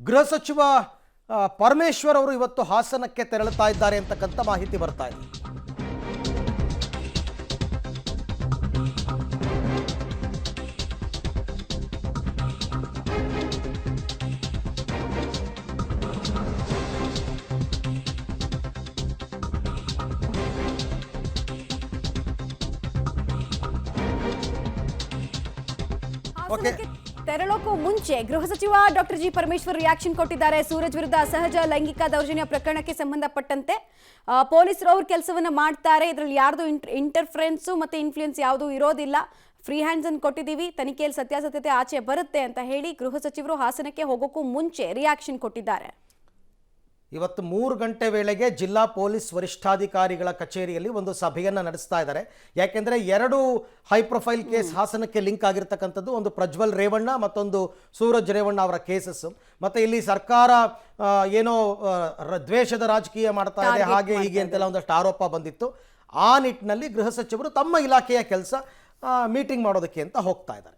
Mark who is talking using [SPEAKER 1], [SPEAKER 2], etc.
[SPEAKER 1] ಗೃಹ ಸಚಿವ ಪರಮೇಶ್ವರ್ ಅವರು ಇವತ್ತು ಹಾಸನಕ್ಕೆ ತೆರಳುತ್ತಾ ಇದ್ದಾರೆ ಅಂತಕ್ಕಂಥ ಮಾಹಿತಿ ಬರ್ತಾ ಇದೆ.
[SPEAKER 2] ತೆರಳೋಕ್ಕೂ ಮುಂಚೆ ಗೃಹ ಸಚಿವ ಡಾಕ್ಟರ್ ಜಿ ಪರಮೇಶ್ವರ್ ರಿಯಾಕ್ಷನ್ ಕೊಟ್ಟಿದ್ದಾರೆ. ಸೂರಜ್ ವಿರುದ್ಧ ಅಸಹಜ ಲೈಂಗಿಕ ದೌರ್ಜನ್ಯ ಪ್ರಕರಣಕ್ಕೆ ಸಂಬಂಧಪಟ್ಟಂತೆ ಪೊಲೀಸರು ಅವ್ರ ಕೆಲಸವನ್ನ ಮಾಡ್ತಾರೆ. ಇದರಲ್ಲಿ ಯಾರ್ದು ಇಂಟರ್ಫರೆನ್ಸ್ ಮತ್ತೆ ಇನ್ಫ್ಲೂಯೆನ್ಸ್ ಯಾವುದೂ ಇರೋದಿಲ್ಲ. ಫ್ರೀ ಹ್ಯಾಂಡ್ಸ್ ಅನ್ನು ಕೊಟ್ಟಿದ್ದೀವಿ, ತನಿಖೆಯಲ್ಲಿ ಸತ್ಯಾಸತ್ಯತೆ ಆಚೆ ಬರುತ್ತೆ ಅಂತ ಹೇಳಿ ಗೃಹ ಸಚಿವರು ಹಾಸನಕ್ಕೆ ಹೋಗೋಕ್ಕೂ ಮುಂಚೆ ರಿಯಾಕ್ಷನ್ ಕೊಟ್ಟಿದ್ದಾರೆ.
[SPEAKER 1] ಇವತ್ತು 3 ಗಂಟೆ ವೇಳೆಗೆ ಜಿಲ್ಲಾ ಪೊಲೀಸ್ ವರಿಷ್ಠಾಧಿಕಾರಿಗಳ ಕಚೇರಿಯಲ್ಲಿ ಒಂದು ಸಭೆಯನ್ನು ನಡೆಸ್ತಾ ಇದ್ದಾರೆ. ಯಾಕೆಂದರೆ 2 ಹೈ ಪ್ರೊಫೈಲ್ ಕೇಸ್ ಹಾಸನಕ್ಕೆ ಲಿಂಕ್ ಆಗಿರ್ತಕ್ಕಂಥದ್ದು, ಒಂದು ಪ್ರಜ್ವಲ್ ರೇವಣ್ಣ ಮತ್ತೊಂದು ಸೂರಜ್ ರೇವಣ್ಣ ಅವರ ಕೇಸಸ್. ಮತ್ತು ಇಲ್ಲಿ ಸರ್ಕಾರ ಏನೋ ದ್ವೇಷದ ರಾಜಕೀಯ ಮಾಡ್ತಾ ಇದೆ, ಹಾಗೆ ಹೀಗೆ ಅಂತೆಲ್ಲ ಒಂದಷ್ಟು ಆರೋಪ ಬಂದಿತ್ತು. ಆ ನಿಟ್ಟಿನಲ್ಲಿ ಗೃಹ ಸಚಿವರು ತಮ್ಮ ಇಲಾಖೆಯ ಕೆಲಸ ಮೀಟಿಂಗ್ ಮಾಡೋದಕ್ಕೆ ಅಂತ ಹೋಗ್ತಾ ಇದ್ದಾರೆ.